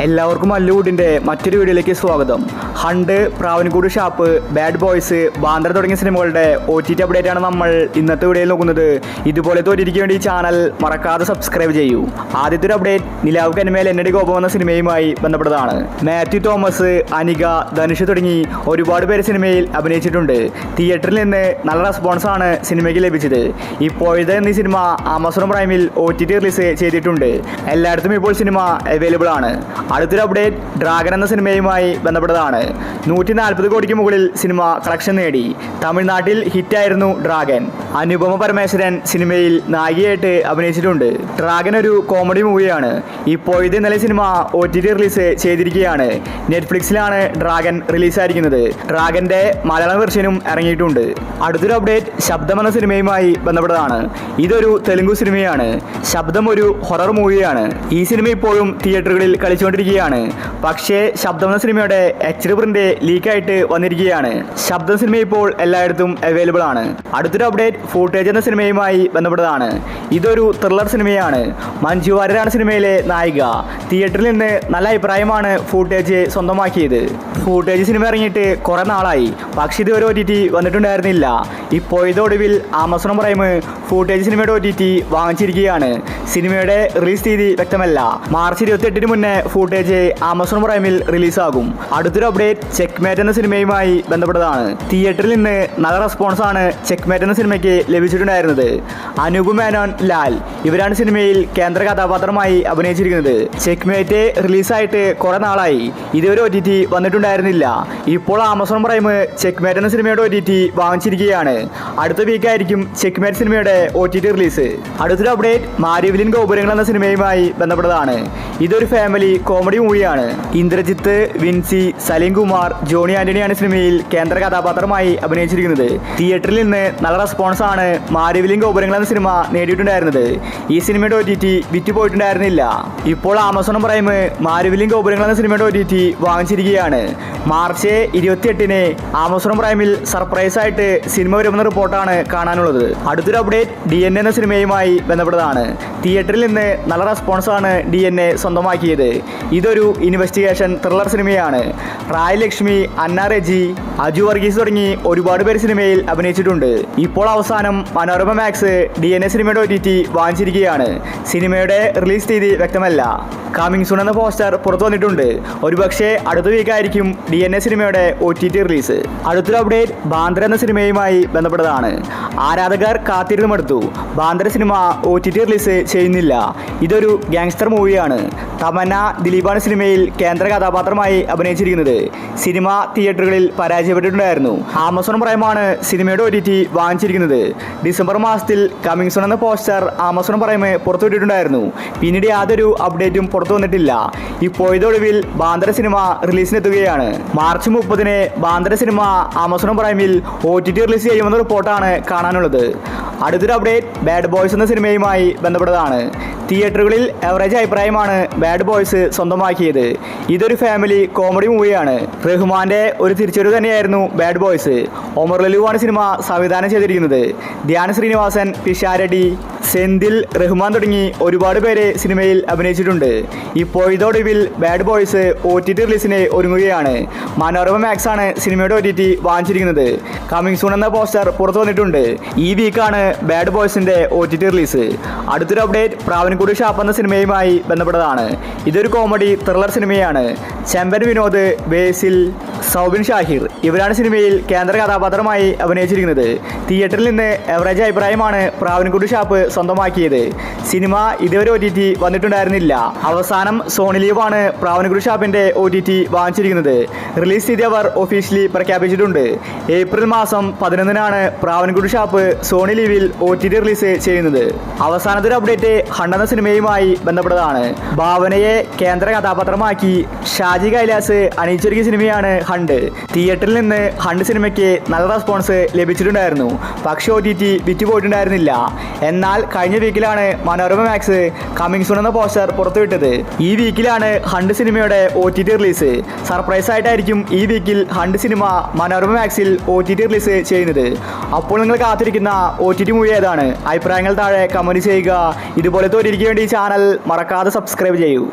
എല്ലാവർക്കും മല്ലുവുഡിൻ്റെ മറ്റൊരു വീഡിയോയിലേക്ക് സ്വാഗതം. Hunt, Pravinkoodu shop, bad boys, Bandra തുടങ്ങിയ സിനിമകളുടെ OTT അപ്ഡേറ്റ് ആണ് നമ്മൾ ഇന്നത്തെ വീഡിയോയിൽ നോക്കുന്നത്. ഇതുപോലെ തോറ്റിരിക്കാൻ വേണ്ടി ഈ ചാനൽ മറക്കാതെ സബ്സ്ക്രൈബ് ചെയ്യൂ. ആദ്യത്തെ ഒരു അപ്ഡേറ്റ് നിലാവ് കന്മേൽ എന്നടി കോപം എന്ന സിനിമയുമായി ബന്ധപ്പെട്ടതാണ്. മാത്യു തോമസ്, അനിക, ധനുഷ് തുടങ്ങി ഒരുപാട് പേര് സിനിമയിൽ അഭിനയിച്ചിട്ടുണ്ട്. തിയേറ്ററിൽ നിന്ന് നല്ല റെസ്പോൺസാണ് സിനിമയ്ക്ക് ലഭിച്ചത്. ഇപ്പോഴത്തെ എന്നീ സിനിമ ആമസോൺ പ്രൈമിൽ OTT റിലീസ് ചെയ്തിട്ടുണ്ട്. എല്ലായിടത്തും ഇപ്പോൾ സിനിമ അവൈലബിൾ ആണ്. അടുത്തൊരു അപ്ഡേറ്റ് ഡ്രാഗൻ എന്ന സിനിമയുമായി ബന്ധപ്പെട്ടതാണ്. 140 കോടിക്ക് മുകളിൽ സിനിമ കളക്ഷൻ നേടി. തമിഴ്നാട്ടിൽ ഹിറ്റായിരുന്നു ഡ്രാഗൻ. അനുപമ പരമേശ്വരൻ സിനിമയിൽ നായികയായിട്ട് അഭിനയിച്ചിട്ടുണ്ട്. ഡ്രാഗൻ ഒരു കോമഡി മൂവിയാണ്. ഇപ്പോഴത്തെ ഇന്നലെ സിനിമ OTT റിലീസ് ചെയ്തിരിക്കുകയാണ്. നെറ്റ്ഫ്ലിക്സിലാണ് ഡ്രാഗൻ റിലീസായിരിക്കുന്നത്. ഡ്രാഗന്റെ മലയാളം വെർഷനും ഇറങ്ങിയിട്ടുണ്ട്. അടുത്തൊരു അപ്ഡേറ്റ് ശബ്ദം എന്ന സിനിമയുമായി ബന്ധപ്പെട്ടതാണ്. ഇതൊരു തെലുങ്ക് സിനിമയാണ്. ശബ്ദം ഒരു ഹൊറർ മൂവിയാണ്. ഈ സിനിമ ഇപ്പോഴും തിയേറ്ററുകളിൽ കളിച്ചുകൊണ്ടിരിക്കുകയാണ്. പക്ഷേ ശബ്ദം എന്ന സിനിമയുടെ HD പ്രിന്റ് ലീക്കായിട്ട് വന്നിരിക്കുകയാണ്. ശബ്ദം സിനിമ ഇപ്പോൾ എല്ലായിടത്തും അവൈലബിൾ ആണ്. അടുത്തൊരു അപ്ഡേറ്റ് ഫൂട്ടേജ് എന്ന സിനിമയുമായി ബന്ധപ്പെട്ടതാണ്. ഇതൊരു ത്രില്ലർ സിനിമയാണ്. മഞ്ജു വാര്യരാണ് സിനിമയിലെ നായിക. തിയേറ്ററിൽ നിന്ന് നല്ല അഭിപ്രായമാണ് ഫൂട്ടേജ് സ്വന്തമാക്കിയത്. ഫൂട്ടേജ് സിനിമ ഇറങ്ങിയിട്ട് കുറെ നാളായി, പക്ഷേ ഇതുവരെ OTT വന്നിട്ടുണ്ടായിരുന്നില്ല. ഇപ്പോഴത്തെ ഒടുവിൽ ആമസോൺ പ്രൈം ഫൂട്ടേജ് സിനിമയുടെ OTT വാങ്ങിച്ചിരിക്കുകയാണ്. സിനിമയുടെ റിലീസ് തീയതി വ്യക്തമല്ല. മാർച്ച് 28 മുന്നേ ഫൂട്ടേജ് ആമസോൺ പ്രൈമിൽ റിലീസാകും. അടുത്തൊരു അപ്ഡേറ്റ് ചെക്ക്മേറ്റ് എന്ന സിനിമയുമായി ബന്ധപ്പെട്ടതാണ്. തിയേറ്ററിൽ നിന്ന് നല്ല റെസ്പോൺസാണ് ചെക്ക്മേറ്റ് എന്ന സിനിമയ്ക്ക് ലഭിച്ചിട്ടുണ്ടായിരുന്നത്. അനൂപ് മേനോൻ, ലാൽ ഇവരാണ് സിനിമയിൽ കേന്ദ്ര കഥാപാത്രമായി അഭിനയിച്ചിരിക്കുന്നത്. ചെക്ക്മേറ്റ് റിലീസായിട്ട് കുറെ നാളായി, ഇതുവരെ OTT വന്നിട്ടുണ്ടായിരുന്നില്ല. ഇപ്പോൾ ആമസോൺ പ്രൈം ചെക്ക്മേറ്റ് എന്ന സിനിമയുടെ OTT വാങ്ങിച്ചിരിക്കുകയാണ്. അടുത്ത വീക്കായിരിക്കും ചെക്ക്മേറ്റ് സിനിമയുടെ OTT റിലീസ്. അടുത്തൊരു അപ്ഡേറ്റ് മാരിവിലിൻ ഗോപുരങ്ങൾ എന്ന സിനിമയുമായി ബന്ധപ്പെട്ടതാണ്. ഇതൊരു ഫാമിലി കോമഡി മൂവിയാണ്. ഇന്ദ്രജിത്ത്, വിൻസി, സലീം കുമാർ, ജോണി ആന്റണിയാണ് സിനിമയിൽ കേന്ദ്ര കഥാപാത്രമായി അഭിനയിച്ചിരിക്കുന്നത്. തിയേറ്ററിൽ നിന്ന് നല്ല റെസ്പോൺസാണ് മാരിവിലിൻ ഗോപുരങ്ങൾ എന്ന സിനിമ നേടിയിട്ടുണ്ടായിരുന്നത്. ഈ സിനിമയുടെ OTT വിറ്റുപോയിട്ടുണ്ടായിരുന്നില്ല. ഇപ്പോൾ ആമസോൺ പ്രൈം മാരിവിലിൻ ഗോപുരങ്ങൾ എന്ന സിനിമയുടെ OTT വാങ്ങിച്ചിരിക്കുകയാണ്. മാർച്ച് 28 ആമസോൺ പ്രൈമിൽ സർപ്രൈസ് ആയിട്ട് സിനിമ വരുമെന്ന റിപ്പോർട്ടാണ് കാണാനുള്ളത്. അടുത്തൊരു അപ്ഡേറ്റ് DNA എന്ന സിനിമയുമായി ബന്ധപ്പെട്ടതാണ്. തിയേറ്ററിൽ നിന്ന് നല്ല റെസ്പോൺസാണ് DNA സ്വന്തമാക്കിയത്. ഇതൊരു ഇൻവെസ്റ്റിഗേഷൻ ത്രില്ലർ സിനിമയാണ്. റായ് ലക്ഷ്മി, അന്ന റെജി, അജു വർഗീസ് തുടങ്ങി ഒരുപാട് പേര് സിനിമയിൽ അഭിനയിച്ചിട്ടുണ്ട്. ഇപ്പോൾ അവസാനം മനോരമ മാക്സ് DNA സിനിമയുടെ OTT വാങ്ങിച്ചിരിക്കുകയാണ്. സിനിമയുടെ റിലീസ് തീയതി വ്യക്തമല്ല. കമ്മിങ് സൂൺ എന്ന പോസ്റ്റർ പുറത്തു വന്നിട്ടുണ്ട്. ഒരുപക്ഷെ അടുത്ത വീക്കായിരിക്കും DNA സിനിമയുടെ OTT റിലീസ്. അടുത്തൊരു അപ്ഡേറ്റ് ബാന്ദ്ര എന്ന സിനിമയുമായി ബന്ധപ്പെട്ടതാണ്. ആരാധകർ കാത്തിരുന്ന് മടുത്തു. ബാന്ദ്ര സിനിമ OTT റിലീസ് ചെയ്യുന്നില്ല. ഇതൊരു ഗാങ്സ്റ്റർ മൂവിയാണ്. തമന്ന, ദിലീപാണ് സിനിമയിൽ കേന്ദ്ര കഥാപാത്രമായി അഭിനയിച്ചിരിക്കുന്നത്. സിനിമ തിയേറ്ററുകളിൽ പരാജയപ്പെട്ടിട്ടുണ്ടായിരുന്നു. ആമസോൺ പ്രൈമാണ് സിനിമയുടെ OTT വാങ്ങിച്ചിരിക്കുന്നത്. ഡിസംബർ മാസത്തിൽ കമ്മിങ് സൂൺ എന്ന പോസ്റ്റർ ആമസോൺ പ്രൈം പുറത്തുവിട്ടിട്ടുണ്ടായിരുന്നു. പിന്നീട് യാതൊരു അപ്ഡേറ്റും പുറത്തു വന്നിട്ടില്ല. ഇപ്പോഴത്തെ ഒടുവിൽ ബാന്ദ്ര സിനിമ റിലീസിനെത്തുകയാണ്. മാർച്ച് 30 ബാന്ദ്ര സിനിമ ആമസോൺ പ്രൈമിൽ OTT റിലീസ് ചെയ്യുമെന്ന റിപ്പോർട്ടാണ് കാണാനുള്ളത്. അടുത്തൊരു അപ്ഡേറ്റ് ബാഡ് ബോയ്സ് എന്ന സിനിമയുമായി ബന്ധപ്പെട്ടതാണ്. തിയേറ്ററുകളിൽ എവറേജ് അഭിപ്രായമാണ് ബാഡ് ബോയ്സ് സ്വന്തമാക്കിയത്. ഇതൊരു ഫാമിലി കോമഡി മൂവിയാണ്. റഹ്മാന്റെ ഒരു തിരിച്ചുവരവ് തന്നെയായിരുന്നു ബാഡ് ബോയ്സ്. ഒമർ ലലുവാണ് സിനിമ സംവിധാനം ചെയ്തിരിക്കുന്നത്. ധ്യാൻ ശ്രീനിവാസൻ, പിഷാരടി, സെന്തിൽ, റഹ്മാൻ തുടങ്ങി ഒരുപാട് പേര് സിനിമയിൽ അഭിനയിച്ചിട്ടുണ്ട്. ഇപ്പോഴത്തൊടുവിൽ ബാഡ് ബോയ്സ് OTT റിലീസിന് ഒരുങ്ങുകയാണ്. മനോരമ മാക്സ് ആണ് സിനിമയുടെ OTT വാങ്ങിച്ചിരിക്കുന്നത്. കമ്മിങ് സൂൺ എന്ന പോസ്റ്റർ പുറത്തു വന്നിട്ടുണ്ട്. ഈ വീക്കാണ് ബാഡ് ബോയ്സിന്റെ OTT റിലീസ്. അടുത്തൊരു അപ്ഡേറ്റ് പ്രാവൻകൂട് ഷാപ്പ് എന്ന സിനിമയുമായി ബന്ധപ്പെട്ടതാണ്. ഇതൊരു കോമഡി ത്രില്ലർ സിനിമയാണ്. ചെമ്പൻ വിനോദ്, ബേസിൽ, സൗബിൻ ഷാഹിർ ഇവരാണ് സിനിമയിൽ കേന്ദ്ര കഥാപാത്രമായി അഭിനയിച്ചിരിക്കുന്നത്. തിയേറ്ററിൽ നിന്ന് എവറേജ് അഭിപ്രായമാണ് പ്രാവൻകൂട് ഷാപ്പ് സ്വന്തമാക്കിയത്. സിനിമ ഇതുവരെ OTT വന്നിട്ടുണ്ടായിരുന്നില്ല. അവസാനം സോണി ലീവാണ് പ്രാവൻകൂട് ഷാപ്പിന്റെ OTT വാങ്ങിച്ചിരിക്കുന്നത്. റിലീസ് തീയതി അവർ ഒഫീഷ്യലി പ്രഖ്യാപിച്ചിട്ടുണ്ട്. ഏപ്രിൽ മാസം 11 പ്രാവൻകൂട് ഷാപ്പ് സോണി ലീവിൽ OTT റിലീസ് ചെയ്യുന്നത്. അവസാനത്തെ ഒരു അപ്ഡേറ്റ് ഹണ്ട് എന്ന സിനിമയുമായി ബന്ധപ്പെട്ടതാണ്. ഭാവനയെ കേന്ദ്ര കഥാപാത്രമാക്കി ഷാജി കൈലാസ് അണിയിച്ചൊരുക്കിയ സിനിമയാണ് ഹണ്ട്. തിയേറ്ററിൽ നിന്ന് ഹണ്ട് സിനിമയ്ക്ക് നല്ല റെസ്പോൺസ് ലഭിച്ചിട്ടുണ്ടായിരുന്നു. പക്ഷേ OTT വിറ്റുപോയിട്ടുണ്ടായിരുന്നില്ല. എന്നാൽ കഴിഞ്ഞ വീക്കിലാണ് മനോരമ മാക്സ് കമ്മിങ് സൂൺ എന്ന പോസ്റ്റർ പുറത്തുവിട്ടത്. ഈ വീക്കിലാണ് ഹണ്ട് സിനിമയുടെ OTT റിലീസ്. സർപ്രൈസ് ആയിട്ടായിരിക്കും ഈ വീക്കിൽ ഹണ്ട് സിനിമ മനോരമ മാക്സിൽ OTT റിലീസ് ചെയ്യുന്നത്. അപ്പോൾ നിങ്ങൾ കാത്തിരിക്കുന്ന OTT മൂവി ഏതാണ്? അഭിപ്രായങ്ങൾ താഴെ കമന്റ് ചെയ്യുക. ഇതുപോലെ തോന്നിയിരിക്കാൻ വേണ്ടി ചാനൽ മറക്കാതെ സബ്സ്ക്രൈബ് ചെയ്യൂ.